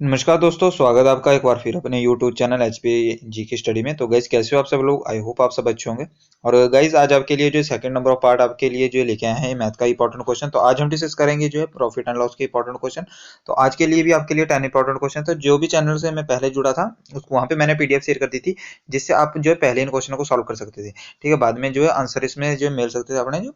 नमस्कार दोस्तों, स्वागत है आपका एक बार फिर अपने YouTube चैनल एचपी जी की स्टडी में। तो गाइज कैसे हो आप सब लोग? आई होप आप सब अच्छे होंगे। और गाइज आज आपके लिए जो सेकंड नंबर ऑफ पार्ट आपके लिए जो लेके आए हैं मैथ का इंपॉर्टेंट क्वेश्चन। तो आज हम डिस्कस करेंगे जो है प्रॉफिट एंड लॉस के इंपॉर्टेंट क्वेश्चन। तो आज के लिए भी आपके लिए 10 इंपॉर्टेंट क्वेश्चन। तो जो भी चैनल से मैं पहले जुड़ा था उसको वहाँ पे मैंने पीडीएफ शेयर कर दी थी, जिससे आप जो है पहले इन क्वेश्चन को सॉल्व कर सकते थे। ठीक है, बाद में जो है आंसर इसमें जो मिल सकते थे अपने जो,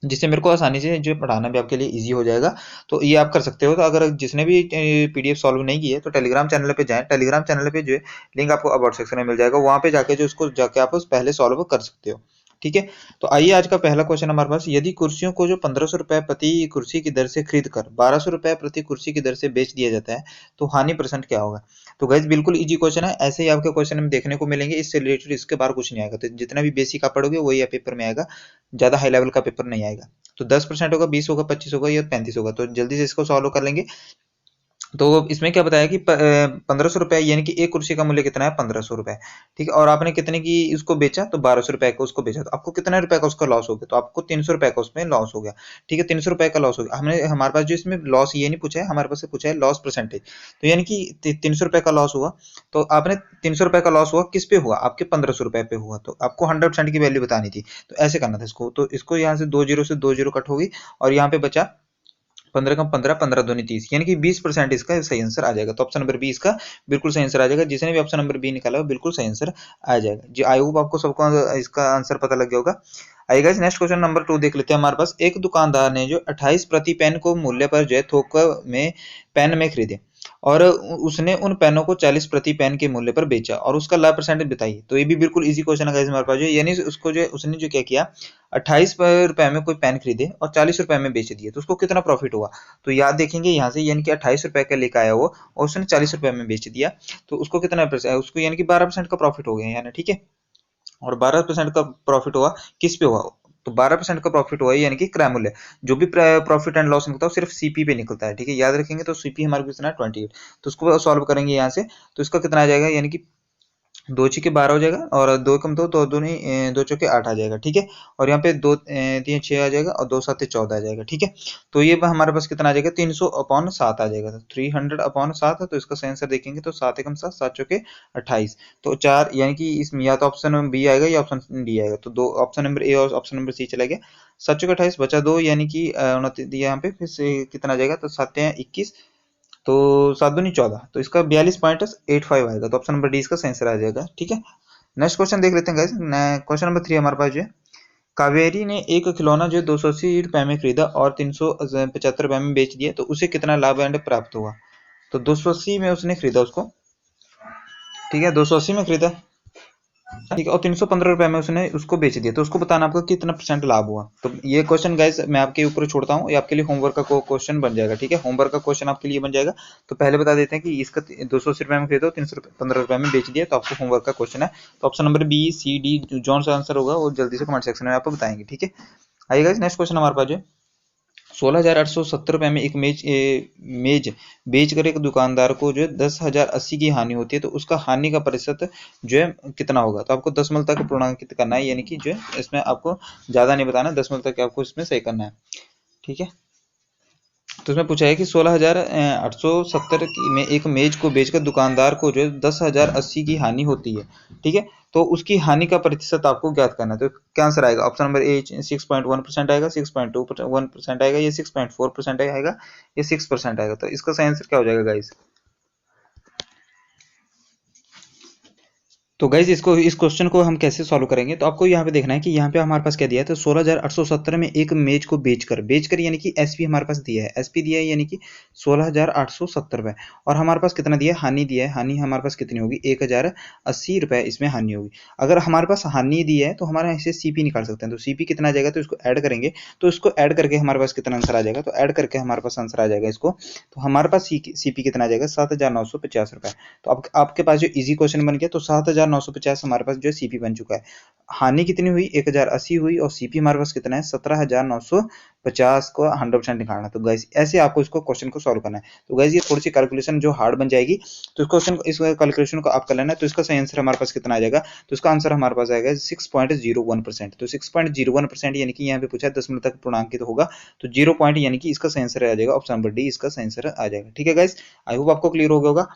जिससे मेरे को आसानी से जो पढ़ाना भी आपके लिए इजी हो जाएगा। तो ये आप कर सकते हो। तो अगर जिसने भी पीडीएफ सॉल्व नहीं की है तो टेलीग्राम चैनल पे जाएं। टेलीग्राम चैनल पे जो है लिंक आपको अबाउट सेक्शन में मिल जाएगा, वहां पे जाके जो उसको जाके आप उस पहले सॉल्व कर सकते हो। ठीक है, तो आइए आज का पहला क्वेश्चन हमारे पास। यदि कुर्सियों को जो 1500 रुपए प्रति कुर्सी की दर से खरीद कर 1200 रुपए प्रति कुर्सी की दर से बेच दिया जाता है तो हानि परसेंट क्या होगा? तो गाइज बिल्कुल इजी क्वेश्चन है, ऐसे ही आपके क्वेश्चन में देखने को मिलेंगे। इससे रिलेटेड इसके बाहर कुछ नहीं आएगा। तो जितना भी बेसिक आप पढ़ोगे वही पेपर में आएगा, ज्यादा हाई लेवल का पेपर नहीं आएगा। तो 10% होगा, 20 होगा, 25 होगा या 35 होगा। तो जल्दी से इसको सॉल्व कर लेंगे। तो इसमें क्या बताया कि 1500 रुपए, यानी कि एक कुर्सी का मूल्य कितना है? 1500 रुपए। ठीक है, और आपने कितने की उसको बेचा? तो 1200 रुपए का उसको बेचा। तो आपको कितने रुपए का उसका लॉस हो गया? तो आपको 300 रुपए का उसमें लॉस हो गया। ठीक है, 300 रुपए का लॉस हो गया। हमने हमारे पास जो इसमें लॉस ये नहीं पूछा है, हमारे पास से पूछा है लॉस परसेंटेज। तो यानी कि 300 रुपए का लॉस हुआ। तो आपने 300 रुपए का लॉस हुआ किस पे हुआ? आपके 1500 रुपए पे हुआ। तो आपको 100% की वैल्यू बतानी थी। तो ऐसे करना था इसको। तो इसको यहाँ से 2 जीरो से 2 जीरो कट होगी और यहाँ पे बचा 15 कम 15, 15 दूनी 30, यानी कि 20% इसका सही आंसर आ जाएगा। तो ऑप्शन नंबर बी इसका बिल्कुल सही आंसर आ जाएगा। जिसने भी ऑप्शन नंबर बी निकाला हो बिल्कुल सही आंसर आ जाएगा जी। आई होप आपको सबको इसका आंसर पता लग गया होगा। आइए गाइस नेक्स्ट क्वेश्चन नंबर 2 देख लेते हैं। हमारे पास एक दुकानदार ने जो 28 प्रति पेन को मूल्य पर जो है थोक में पेन में खरीदे और उसने उन पेनों को 40 प्रति पेन के मूल्य पर बेचा और उसका लाभ परसेंटेज बताइए। तो ये भी बिल्कुल इजी क्वेश्चन है गाइस हमारे पास। जो यानी उसको जो उसने जो क्या किया, 28 रुपए में कोई पेन खरीदे और 40 रुपए में बेच दिए, तो उसको कितना प्रॉफिट हुआ? तो याद देखेंगे यहाँ से, यानी कि 28 रुपए का लेकर आया वो और उसने 40 रुपए में बेच दिया, तो उसको कितना परसेंट? उसको यानी कि 12% का प्रॉफिट हो गया यानी। ठीक है, और 12% का प्रॉफिट हुआ किस पे हुआ? तो 12% का प्रॉफिट हुआ यानी कि क्रय मूल्य। जो भी प्रॉफिट एंड लॉस निकलता है सिर्फ सीपी पे निकलता है। ठीक है, याद रखेंगे। तो सीपी हमारे कितना है? 28। तो उसको सॉल्व करेंगे यहाँ से। तो इसका कितना आ जाएगा? यानी कि 2 छक्के 12 हो जाएगा और 2 कम 2 तो दूनी 2 चौके 8 आ जाएगा। ठीक है, और यहाँ पे 2 3 6 आ जाएगा और 2 7 14 आ जाएगा। ठीक है, तो ये हमारे पास कितना आ जाएगा? 300/7 आ जाएगा। 300/7 है। तो इसका सही आंसर देखेंगे तो 7 एकम 7, 7 चौके 28। तो 4, यानी कि इसमें या तो ऑप्शन बी आएगा या ऑप्शन डी आएगा। तो दो ऑप्शन नंबर ए और ऑप्शन नंबर सी चला गया। 7 चौके 28 बचा 2, यानी कि 29 यहाँ पे फिर से कितना आ जाएगा? तो 7 या 21, तो 7 दूनी 14, तो इसका 42.85 आएगा। तो ऑप्शन नंबर डी इसका सही आंसर आ जाएगा। ठीक है, नेक्स्ट क्वेश्चन देख लेते हैं गाइस। क्वेश्चन नंबर 3 हमारे पास जो है, कावेरी ने एक खिलौना जो 280 रुपए में खरीदा और 375 रुपए में बेच दिया, तो उसे कितना लाभ एंड प्राप्त हुआ? तो 280 में उसने खरीदा उसको। ठीक है, 280 में खरीदा। ठीक है, और 315 रुपए में उसने उसको बेच दिया, तो उसको बताना आपको कितना परसेंट लाभ हुआ। तो ये क्वेश्चन गाइस मैं आपके ऊपर छोड़ता हूँ, ये आपके लिए होमवर्क का क्वेश्चन बन जाएगा। ठीक है, होमवर्क का क्वेश्चन आपके लिए बन जाएगा। तो पहले बता देते हैं कि इसका 280 रुपए में खरीदो, 315 रुपए में बेच दिया, तो आपको होमवर्क का क्वेश्चन है। तो option number B C D जौन सा आंसर होगा वो जल्दी से कमेंट सेक्शन में आपको बताएंगे। ठीक है, आइए गाइस नेक्स्ट क्वेश्चन हमारे पास जो 16,870 रुपए में एक मेज बेच कर एक दुकानदार को जो है 10,080 की हानि होती है, तो उसका हानि का प्रतिशत जो है कितना होगा? तो आपको दशमलव तक पूर्णांकित करना है, यानी कि जो है इसमें आपको ज्यादा नहीं बताना, दशमलव तक आपको इसमें सही करना है। ठीक है, तो इसमें पूछा है कि 16,870 में एक मेज को बेचकर दुकानदार को जो है 10,080 की हानि होती है। ठीक है, तो उसकी हानि का प्रतिशत आपको ज्ञात करना है। तो क्या आंसर आएगा? ऑप्शन नंबर ए 6.1% आएगा, 6.21% आएगा, या 6.4% आएगा, या 6% आएगा। तो इसका सही आंसर क्या हो जाएगा गाइस? तो गाइज इसको इस क्वेश्चन को हम कैसे सॉल्व करेंगे? तो आपको यहाँ पे देखना है कि यहाँ पे हमारे पास क्या दिया है। तो 16,870 में एक मेज को बेचकर यानी कि एसपी हमारे पास दिया है, एसपी दिया है यानी कि 16,870 रुपए। और हमारे पास कितना दिया है? हानि दिया है। हानि हमारे पास कितनी होगी? 1,080 रुपए इसमें हानि होगी। अगर हमारे पास हानि दी है तो हमारा ऐसे सीपी निकाल सकते हैं। तो सीपी कितना आ जाएगा? तो इसको ऐड करेंगे, तो इसको ऐड करके हमारे पास कितना आंसर आ जाएगा? तो ऐड करके हमारे पास आंसर आ जाएगा इसको। तो हमारे पास सीपी कितना आ जाएगा? 7,950 रुपए। तो आपके पास जो इजी क्वेश्चन बन गया, तो 7,950 17,950 हमारे पास जो है सीपी बन चुका है। हानि कितनी हुई, 1080 हुई, और सीपी हमारे पास कितना है, 17,950 को 100% निकालना। तो गाइस ऐसे आपको इसको क्वेश्चन को सॉल्व करना है। तो गाइस ये थोड़ी सी कैलकुलेशन जो हार्ड बन जाएगी, तो इस क्वेश्चन इस कैलकुलेशन को आप कर लेना है। तो इसका सही आंसर हमारे पास कितना आ जाएगा, तो इसका आंसर हमारे पास आएगा 6.01%। तो 6.01% यानी कि यहाँ पे पूछा है दशमलव तक पूर्णांकित होगा, तो 0 पॉइंट यानी कि इसका सही आंसर आ जाएगा ऑप्शन नंबर डी, इसका सही आंसर आ जाएगा। ठीक है गाइस, आई होप आपको क्लियर हो गया होगा।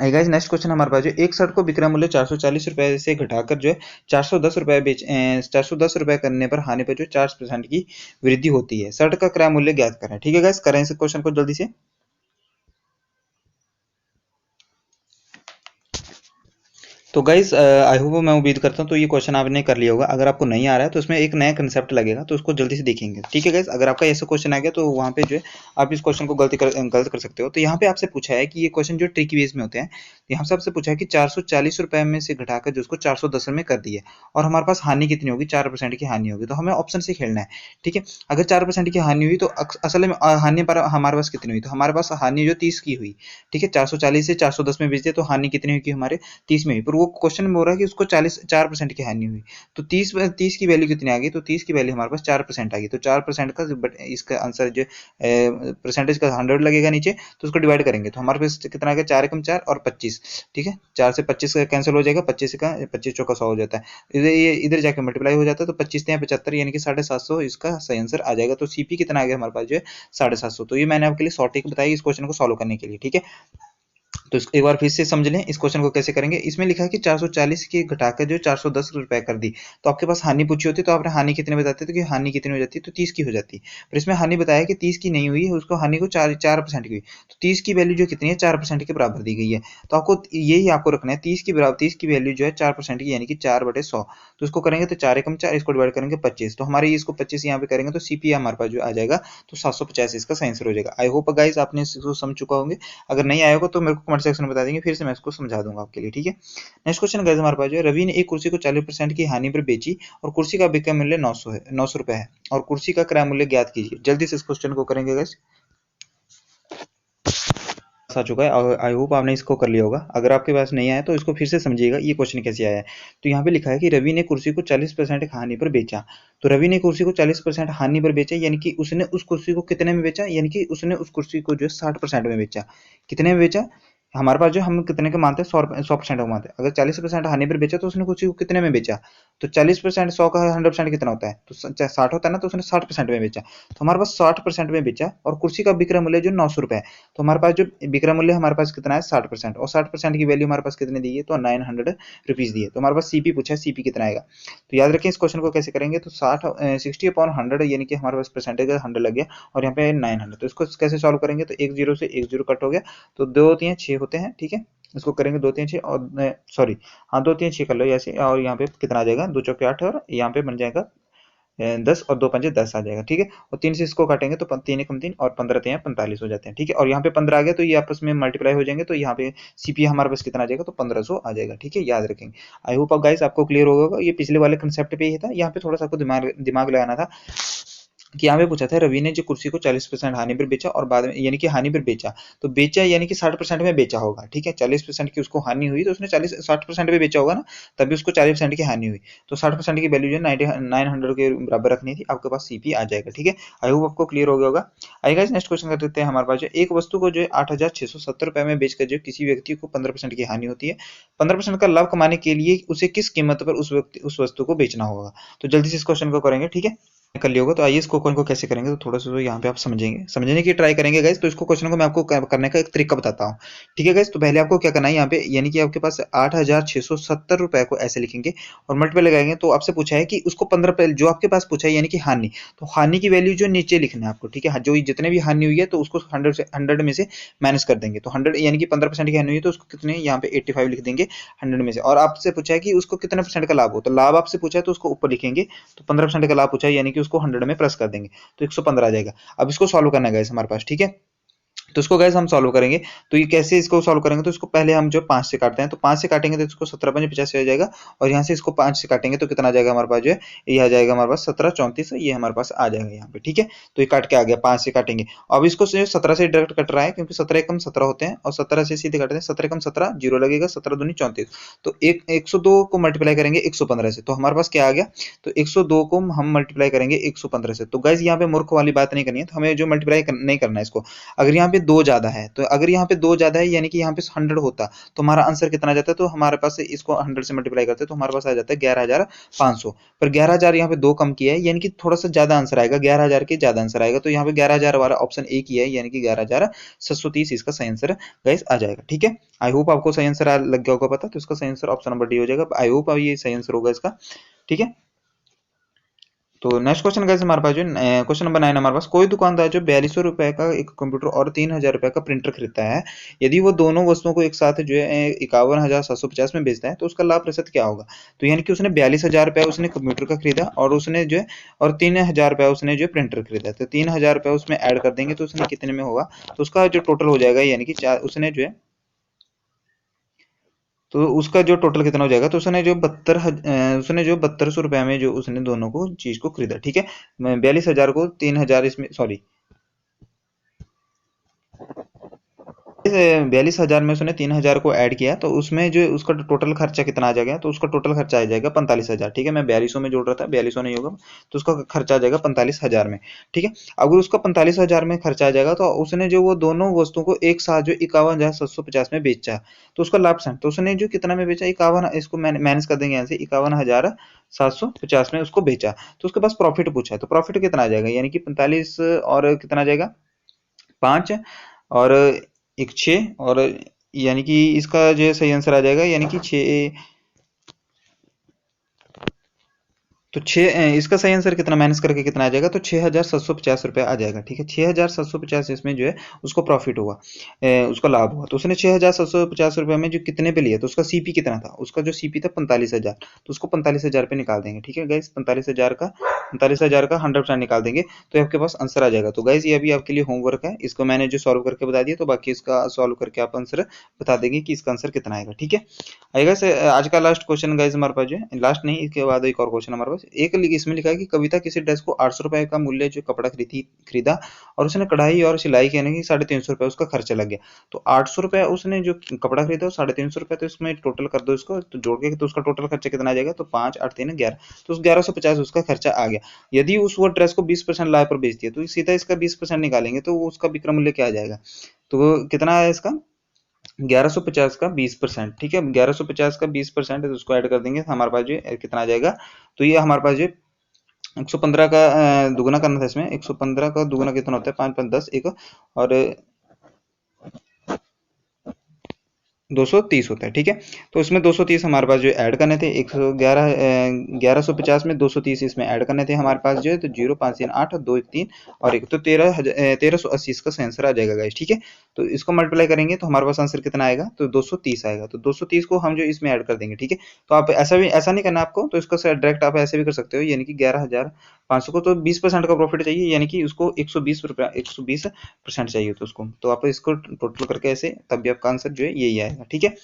गाइस नेक्स्ट क्वेश्चन हमारे पास जो एक शर्ट को विक्रय मूल्य 440 रुपए से घटाकर जो है 410 रुपए बेच 410 रुपए करने पर हानि पर जो 4% की वृद्धि होती है। शर्ट का क्रय मूल्य ज्ञात करें। ठीक है गाइस, करें इस क्वेश्चन को जल्दी से। तो गाइस आई होप मैं उम्मीद करता हूँ तो ये क्वेश्चन आपने कर लिया होगा। अगर आपको नहीं आ रहा है तो इसमें एक नया कंसेप्ट लगेगा, तो उसको जल्दी से देखेंगे। ठीक है गाइस, अगर आपका ऐसा क्वेश्चन आ गया तो वहाँ पे जो है आप इस क्वेश्चन को गलत कर सकते हो। तो यहाँ पे आपसे पूछा है कि ये क्वेश्चन जो ट्रिकी बेस में होते हैं, यहाँ से आपसे पूछा है कि 440 रुपए में से घटाकर जो उसको 410 में कर दिए, और हमारे पास हानि कितनी होगी, 4% की हानि होगी। तो हमें ऑप्शन से खेलना है। ठीक है, अगर 4% की हानि हुई तो असल में हानि पर हमारे पास कितनी हुई, तो हमारे पास हानि जो 30 की हुई। ठीक है, 440 से 410 में बेच दिया तो हानि कितनी हुई हमारे 30 में हुई। पर वो क्वेश्चन में हो रहा है कि उसको 4% की हानि हुई। तो 30 की वैल्यू कितनी आ गई, तो 30 की वैल्यू हमारे पास 4% आ गई। तो 4% का इसका आंसर जो परसेंटेज का 100 लगेगा नीचे, तो उसको डिवाइड करेंगे तो हमारे पास कितना आ गया, 4 एकम 4 और 25। ठीक है, 4 से 25 कैंसिल हो जाएगा, 25 का 25 चौका 100 हो जाता है। इधर जाके मल्टीप्लाई हो जाता है, तो 25 से 75 यानी कि 750 इसका सही आंसर आ जाएगा। तो सीपी कितना आ गया हमारे पास जो है 750। तो ये मैंने आपके लिए शॉर्ट ट्रिक बताई इस क्वेश्चन को सॉल्व करने के लिए। ठीक है, तो एक बार फिर से समझ लें इस क्वेश्चन को कैसे करेंगे। इसमें लिखा है कि 440 की घटाकर जो 410 रुपए कर दी, तो आपके पास हानि पूछी होती तो आपने हानि कितने बताते, तो कि हानि कितनी हो जाती है, तो 30 की हो जाती है। पर इसमें हानि बताया कि 30 की नहीं हुई है, उसको हानि को 4% की हुई। तो 30 की वैल्यू जो कितनी है, 4% के बराबर दी गई है। तो आपको यही आपको रखना है, 30 की बराबर 30 की वैल्यू जो है 4% की, यानी कि 4/100। तो इसको करेंगे तो 4 एकम 4, इसको डिवाइड करेंगे 25, तो हमारे इसको 25 यहाँ पे करेंगे तो सीपी हमारे पास जो आ जाएगा तो 750 इसका सही आंसर हो जाएगा। आई होप गाइस आपने इसको समझ चुका होंगे। अगर नहीं आया होगा तो मेरे को कमेंट सेक्शन में बता देंगे, फिर से मैं इसको समझा दूंगा आपके लिए। ठीक है, नेक्स्ट क्वेश्चन गाइस हमारे पास जो है, रवि ने एक कुर्सी को 40% की हानि पर बेची और कुर्सी का विक्रय मूल्य 900 रुपए है, और कुर्सी का क्रय मूल्य ज्ञात कीजिए। जल्दी से इस क्वेश्चन को करेंगे गाइस। आ चुका है और आई होप आपने इसको कर लिया होगा। अगर आपके पास नहीं आया तो इसको फिर से समझिएगा ये क्वेश्चन कैसे आया है। तो यहाँ पे लिखा है कि रवि ने कुर्सी को 40% हानि पर बेचा। तो रवि ने कुर्सी को 40% हानि पर बेचा, यानी कि उसने उस कुर्सी को कितने में बेचा, यानी कि उसने उस कुर्सी को जो है 60% में बेचा। कितने में बेचा, हमारे पास जो हम कितने के मानते हैं, 100% का मानते हैं। अगर 40% हानि पर बेचा तो उसने कुर्सी को कितने में बेचा, तो 40% 100 का 100% कितना होता है, तो 60 होता है ना, तो उसने 60% में बेचा। तो हमारे पास 60% में बेचा, और कुर्सी का विक्रय मूल्य जो 900 रुपए है। तो हमारे पास जो विक्रय मूल्य हमारे पास कितना है, 60%, और 60% की वैल्यू हमारे पास कितने दी है, तो 900 रुपीज दी है। तो हमारे पास सीपी पूछा है, सीपी कितना आएगा। तो याद रखें इस क्वेश्चन को कैसे करेंगे, तो 60/100 यानी कि हमारे पास परसेंटेज 100 लग गया, और यहाँ पे 900। तो इसको कैसे सॉल्व करेंगे, तो एक जीरो से एक जीरो कट हो गया, तो 2×3=6 होते हैं। ठीक है, इसको करेंगे 2×3=6 और सॉरी, हाँ 2×3=6 कर लो ऐसे, और यहाँ पे कितना आ जाएगा, 2×4 8, और यहाँ पे बन जाएगा 10, और 2×5=10 आ जाएगा। ठीक है, और 3 से इसको काटेंगे तो 3 एकम 3 और 15×3=45 हो जाते हैं। ठीक है, और यहाँ पे 15 आ गया तो ये आपस में मल्टीप्लाई हो जाएंगे, तो यहाँ पे सीपी हमारे पास कितना आ जाएगा, तो 1500 आ जाएगा। ठीक है, याद रखेंगे। आई होप गाइस आपको क्लियर होगा। ये पिछले वाले कंसेप्ट पे ही था, यहाँ पे थोड़ा सा आपको दिमाग लगाना था कि यहाँ पे पूछा था रवि ने जो कुर्सी को 40% हानि पर बेचा और बाद में, यानी कि हानि पर बेचा, तो बेचा यानी कि 60% में बेचा होगा। ठीक है, 40% की उसको हानि हुई तो उसने 60% में बेचा होगा ना, तभी उसको 40% की हानि हुई। तो 60% की वैल्यू जो है 900 के बराबर रखनी थी, आपके पास सीपी आ जाएगा। ठीक है, आई होप आपको क्लियर हो गया होगा। आई गाइस नेक्स्ट क्वेश्चन कर देते हैं। हमारे पास जो एक वस्तु को जो है 8,670 रुपए में बेचकर जो किसी व्यक्ति को 15% की हानि होती है, 15% का लाभ कमाने के लिए उसे किस कीमत पर उस वस्तु को बेचना होगा। तो जल्दी से इस क्वेश्चन को करेंगे। ठीक है, कर लिया होगा। तो आइए इस क्वेश्चन को कैसे करेंगे, तो थोड़ा सा तो यहाँ पे आप समझने की ट्राई करेंगे गाइस। तो इसको क्वेश्चन को मैं आपको करने का एक तरीका बताता हूँ। ठीक है गाइस, तो पहले आपको क्या करना है, यहाँ पे यानी कि आपके पास 8,670 रुपए को ऐसे लिखेंगे और मल्टीप्लाई लगाएंगे। तो आपसे पूछा है कि उसको 15 जो आपके पास पूछा है, यानी कि हानि, तो हानि की वैल्यू जो नीचे लिखना है आपको। ठीक है, जो जितने भी हानि हुई है तो उसको 100 में से माइनस कर देंगे। तो 100 यानी कि 15% की हानि हुई है, तो उसको कितने यहाँ पे 85 लिख देंगे 100 में से। और आपसे पूछा है कि उसको कितने परसेंट का लाभ हो, तो लाभ आपसे पूछा है तो उसको ऊपर लिखेंगे। तो 15% का लाभ पूछा है, यानी कि उसको 100 में प्लस कर देंगे, तो 115 आ जाएगा। अब इसको सॉल्व करना है गाइस हमारे पास। ठीक है, तो इसको गैस हम सॉल्व करेंगे। तो ये कैसे इसको सॉल्व करेंगे, तो इसको पहले हम जो 5 से काटते हैं, तो 5 से काटेंगे तो इसको 17 5 85 हो जाएगा, और यहाँ से इसको 5 से काटेंगे तो कितना आ जाएगा हमारे पास जो है, ये आ जाएगा हमारे पास 17 34, ये हमारे पास आ जाएगा यहाँ पे, ठीक है। तो ये काट के आ गया, 5 से काटेंगे। अब इसको 17 से डायरेक्ट कट रहा है, क्योंकि 17 एकम 17 होते हैं, और 17 से सीधे काटते हैं, 17 एकम 17 जीरो लगेगा, 17 दूनी 34। तो 102 को मल्टीप्लाई करेंगे 115 से, तो हमारे पास क्या आ गया, तो 102 को हम मल्टीप्लाई करेंगे 115 से। तो गाइज यहाँ पे मूर्ख वाली बात नहीं करनी है, तो हमें जो मल्टीप्लाई नहीं करना है इसको। अगर यहाँ पे 2 ज्यादा है, तो अगर यहाँ पे 2 ज्यादा है यानी कि यहाँ पे 100 होता, तो हमारा आंसर कितना जाता है, तो हमारे पास इसको 100 से मल्टीप्लाई करते हैं तो हमारे पास आ जाता है 11,500। पर 11,000 यहाँ पे 2 कम किया है, यानी कि थोड़ा सा ज्यादा आंसर आएगा, 11,000 के ज्यादा आंसर आएगा। तो यहाँ पे 11,000 वाला ऑप्शन ए किया है, यानी कि 11,730 इसका सही आंसर गाइस आ जाएगा, ठीक है। आई होप आपको सही आंसर लग गया होगा पता, तो इसका सही आंसर ऑप्शन नंबर डी हो जाएगा। आई होप ये सही आंसर होगा इसका, ठीक है। तो नेक्स्ट क्वेश्चन गाइस हमारे पास जो क्वेश्चन नंबर 9 हमारे पास, कोई दुकानदार जो 4200 रुपए का एक कंप्यूटर और 3,000 रुपए का प्रिंटर खरीदता है, यदि वो दोनों वस्तुओं को एक साथ जो है 51,750 में बेचता है, तो उसका लाभ प्रतिशत क्या होगा। तो यानी कि उसने 42,000 रुपए उसने कंप्यूटर का खरीदा, और उसने जो है और 3,000 रुपए उसने जो प्रिंटर खरीदा, तो 3,000 रुपए उसमें ऐड कर देंगे तो उसने कितने में होगा, तो उसका जो टोटल हो जाएगा, यानी कि उसने जो है, तो उसका जो टोटल कितना हो जाएगा, तो उसने जो 7200 रुपए में जो उसने दोनों को चीज को खरीदा, ठीक है। 42,000 को 3,000 इसमें, सॉरी, 42,000 में उसने 3,000 को ऐड किया, तो उसमें जो उसका टोटल खर्चा कितना आ जाएगा, तो उसका टोटल खर्चा आ जाएगा 45,000, ठीक है। मैं 4200 में जोड़ रहा था, 4200 नहीं होगा, तो उसका खर्चा आ जाएगा 45,000 में, ठीक है। अगर उसका 45,000 में खर्चा आ जाएगा, तो उसने जो वो दोनों वस्तुओं को एक साथ जो 51,750 में बेचा, तो उसका लाभ तो उसने जो कितना में बेचा, 51, इसको माइनस कर देंगे यहाँ से, 51,750 में उसको बेचा, तो उसके पास प्रॉफिट पूछा है, तो प्रॉफिट कितना आ जाएगा, यानी कि 45 और कितना आ जाएगा 5 और एक 6, और यानी कि इसका जो सही आंसर आ जाएगा, यानी कि 6, तो इसका सही आंसर कितना माइनस करके कितना आ जाएगा, तो 6,750 रुपये आ जाएगा, ठीक है। 6,750 इसमें जो है उसको प्रॉफिट हुआ, उसका लाभ हुआ। तो उसने 6,750 रुपये में जो कितने पे लिया, तो उसका सीपी कितना था, उसका जो सीपी था 45,000, तो उसको 45,000 पे निकाल देंगे, ठीक है गाइस। 45,000 का 100% निकाल देंगे, तो आपके पास आंसर आ जाएगा। तो गाइस ये अभी आपके लिए होमवर्क है, इसको मैंने जो सॉल्व करके बता दिया, तो बाकी इसका सॉल्व करके आप आंसर बता देंगे कि इसका आंसर कितना आएगा, ठीक है। आएगा से आज का लास्ट क्वेश्चन गाइस हमारे पास जो है, लास्ट नहीं, इसके बाद एक और क्वेश्चन हमारे पास एक इसमें लिखा है कि कविता किसी ड्रेस को 800 रुपए का मूल्य जो कपड़ा खरीदा, और उसने कढ़ाई और सिलाई के यानी कि 350 रुपए उसका खर्चा लग गया। तो 800 रुपए उसने जो कपड़ा खरीदा, 350 रुपए, तो इसमें टोटल कर दो इसको, तो जोड़ के, तो उसका टोटल खर्चा कितना आ जाएगा, तो 5 8 3 11, तो उस 1150 उसका खर्चा आ गया। यदि उस वो ड्रेस को 20% लाभ पर बेचती है, तो सीधा इसका 20% निकालेंगे, तो उसका विक्रय मूल्य क्या आ जाएगा, तो कितना है इसका 1150 का 20%, ठीक है। 1150 का 20% है, तो उसको ऐड कर देंगे, हमारे पास जो कितना आ जाएगा, तो ये हमारे पास जो 115 का दुगना करना था, इसमें 115 का दुगना कितना होता है, 5 5 10 एक, और 230 होता है, ठीक है। तो इसमें 230 हमारे पास जो ऐड करने थे, 1150 में 230 इसमें ऐड करने थे हमारे पास जो है, तो 0 5 3 8 2 3 और एक, तो 1380 इसका आंसर आ जाएगा गाइस, ठीक है। तो इसको मल्टीप्लाई करेंगे तो हमारे पास आंसर कितना आएगा, तो 230 आएगा, तो 230 को हम जो इसमें ऐड कर देंगे, ठीक है। तो आप ऐसा नहीं करना आपको, तो इसका डायरेक्ट आप ऐसे भी कर सकते हो, यानी कि 11,500 को तो 20% का प्रॉफिट चाहिए, यानी कि उसको 120% चाहिए, तो उसको, तो आप इसको टोटल करके ऐसे, तब भी आपका आंसर जो है यही आएगा, ठीक है।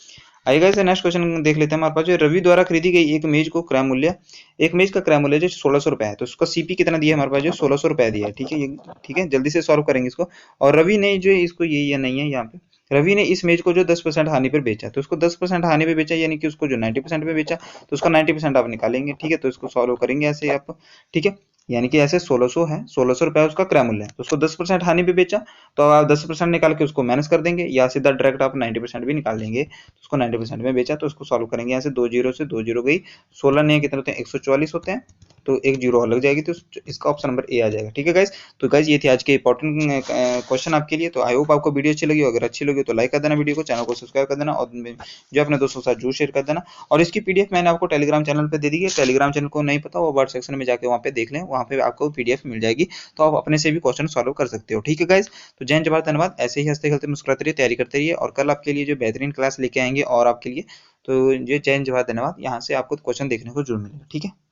आइएगा इसे नेक्स्ट क्वेश्चन देख लेते हैं हमारे पास जो रवि द्वारा खरीदी गई एक मेज को क्रय मूल्य, एक मेज का क्रय मूल्य जो 1600 रुपए है, तो उसका सीपी कितना दिया है हमारे पास जो 1600 रुपए दिया है, ठीक है। ठीक है, जल्दी से सॉल्व करेंगे इसको। और रवि ने जो इसको ये या नहीं है यहाँ पे, रवि ने इस मेज को जो 10% हानि पर बेचा, तो उसको 10% हानि पे बेचा, यानी कि उसको जो 90% पे बेचा, तो उसका 90% आप निकालेंगे, ठीक है। तो इसको सॉल्व करेंगे ऐसे आप, ठीक है। यानी कि ऐसे 1600 है, 1600 रुपए उसका क्रय मूल्य है, तो उसको 10% हानि पे बेचा, तो आप 10% निकाल के उसको माइनस कर देंगे, या सीधा डायरेक्ट आप 90% भी निकाल देंगे, तो उसको 90% में बेचा, तो उसको सॉल्व करेंगे यहाँ से, 2 जीरो से 2 जीरो गई, 16 नहीं कितने होते हैं, 144 होते हैं, तो एक जीरो और लग जाएगी, तो इसका ऑप्शन नंबर ए आ जाएगा, ठीक है गाइस। तो गाइस ये थे आज के इंपॉर्टेंट क्वेश्चन आपके लिए। तो आई होप आपको वीडियो अच्छी लगी, अगर अच्छी लगी तो लाइक कर देना वीडियो को, चैनल को सब्सक्राइब कर देना, और जो अपने दोस्तों के साथ जरूर शेयर कर देना। और इसकी पीडीएफ मैंने आपको टेलीग्राम चैनल पे दे दी है, टेलीग्राम चैनल को नहीं पता वो वर्ड सेक्शन में जाके वहाँ पे देख लें, वहाँ पे आपको पीडीएफ मिल जाएगी, तो आप अपने से भी क्वेश्चन सॉल्व कर सकते हो, ठीक है गाइस। तो जय जवाहर, धन्यवाद। ऐसे ही हंसते खेलते मुस्कुराते रहिए, तैयारी करते रहिए, और कल आपके लिए जो बेहतरीन क्लास लेके आएंगे और आपके लिए, तो ये जय जवाहर, धन्यवाद, यहाँ से आपको क्वेश्चन देखने को जरूर मिलेगा, ठीक है।